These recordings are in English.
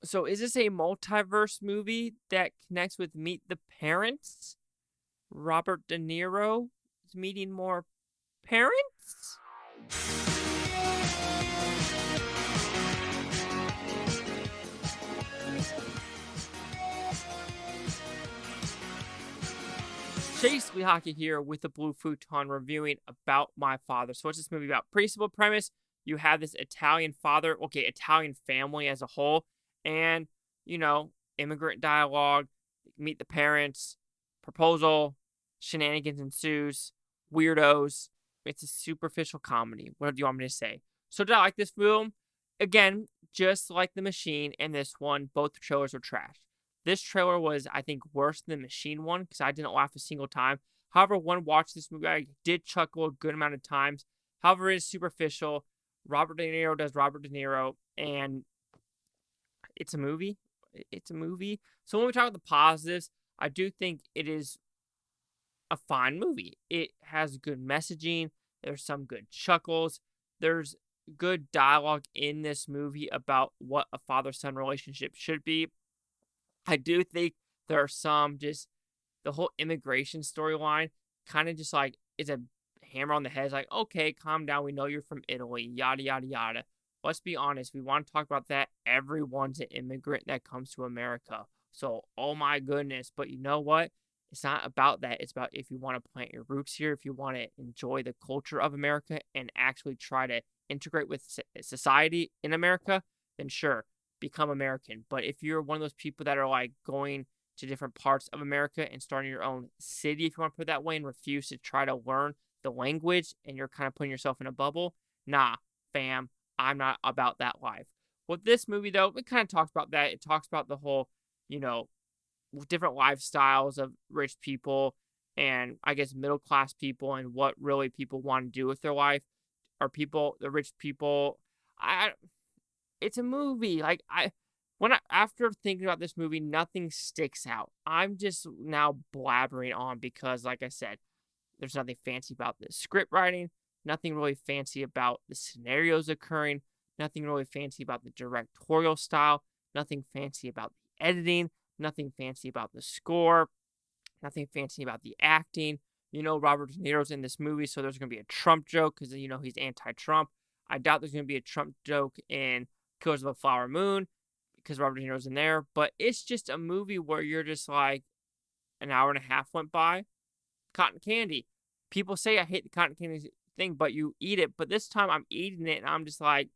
So is this a multiverse movie that connects with Meet the Parents? Robert De Niro is meeting more parents? Chase Hockey here with the Blue Futon reviewing About My Father. So what's this movie about? Pretty simple premise. You have this Italian father, okay, Italian family as a whole, and, immigrant dialogue, meet the parents, proposal, shenanigans ensues, weirdos. It's a superficial comedy. What do you want me to say? So did I like this film? Again, just like The Machine and this one, both trailers were trash. This trailer was, I think, worse than the Machine one because I didn't laugh a single time. However, when watching this movie, I did chuckle a good amount of times. However, it is superficial. Robert De Niro does Robert De Niro, and it's a movie. It's a movie. So when we talk about the positives, I do think it is a fine movie. It has good messaging. There's some good chuckles. There's good dialogue in this movie about what a father-son relationship should be. I do think there are some just the whole immigration storyline kind of just like is a hammer on the head. It's like, okay, calm down. We know you're from Italy, yada, yada, yada. Let's be honest. We want to talk about that. Everyone's an immigrant that comes to America. So, oh my goodness. But you know what? It's not about that. It's about if you want to plant your roots here, if you want to enjoy the culture of America and actually try to integrate with society in America, then sure, become American. But if you're one of those people that are like going to different parts of America and starting your own city, if you want to put it that way, and refuse to try to learn the language and you're kind of putting yourself in a bubble, nah, fam, I'm not about that life. With this movie, though, it kind of talks about that. It talks about the whole, you know, different lifestyles of rich people and I guess middle class people and what really people want to do with their life. Are people, the rich people, I it's a movie. Like after thinking about this movie, nothing sticks out. I'm just now blabbering on because, like I said, there's nothing fancy about the script writing, nothing really fancy about the scenarios occurring, nothing really fancy about the directorial style, nothing fancy about the editing, nothing fancy about the score, nothing fancy about the acting. Robert De Niro's in this movie, so there's going to be a Trump joke because, he's anti Trump. I doubt there's going to be a Trump joke in Killers of a Flower Moon because Robert De Niro's in there. But it's just a movie where you're just like, an hour and a half went by. Cotton candy. People say I hate the cotton candy thing, but you eat it. But this time I'm eating it and I'm just like,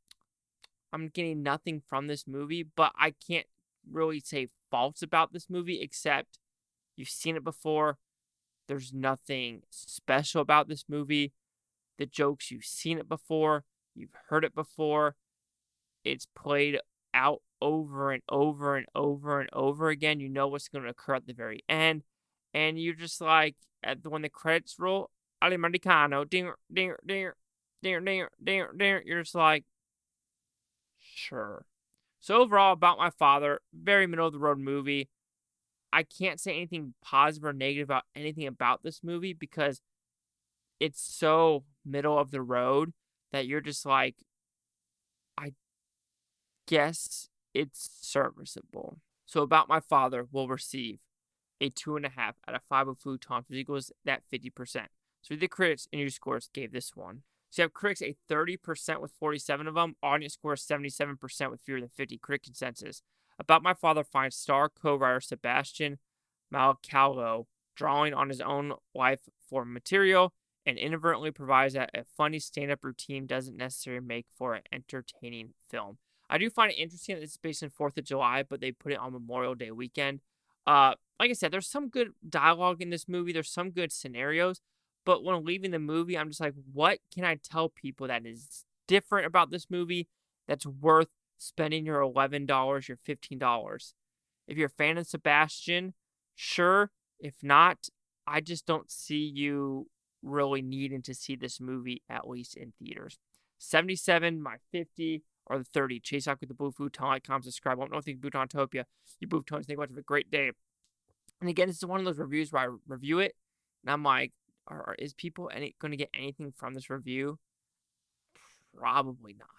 I'm getting nothing from this movie. But I can't really say faults about this movie except you've seen it before. There's nothing special about this movie. The jokes, you've seen it before. You've heard it before. It's played out over and over and over and over again. You know what's going to occur at the very end. And you're just like, when the credits roll, Americano, dinger, dinger, dinger, dinger, dinger, dinger, dinger. You're just like, sure. So overall, About My Father, very middle of the road movie. I can't say anything positive or negative about anything about this movie because it's so middle of the road that you're just like, I guess it's serviceable. So About My Father will receive a 2.5 out of 5 of Futons, which equals that 50%. So the critics and your scores gave this one. So you have critics a 30% with 47 of them, audience scores 77% with fewer than 50 critic consensus. About My Father finds star co-writer Sebastian Maniscalco drawing on his own life for material and inadvertently provides that a funny stand-up routine doesn't necessarily make for an entertaining film. I do find it interesting that it's based on 4th of July, but they put it on Memorial Day weekend. Like I said, there's some good dialogue in this movie. There's some good scenarios. But when leaving the movie, I'm just like, what can I tell people that is different about this movie that's worth spending your $11, your $15? If you're a fan of Sebastian, sure. If not, I just don't see you really needing to see this movie, at least in theaters. 77, my 50, or the 30. Chase out with the Blue Futon. Like, comment, subscribe. Won't know think Futontopia. You Blue Futons, think much of a great day. And again, this is one of those reviews where I review it, and I'm like, is people going to get anything from this review? Probably not.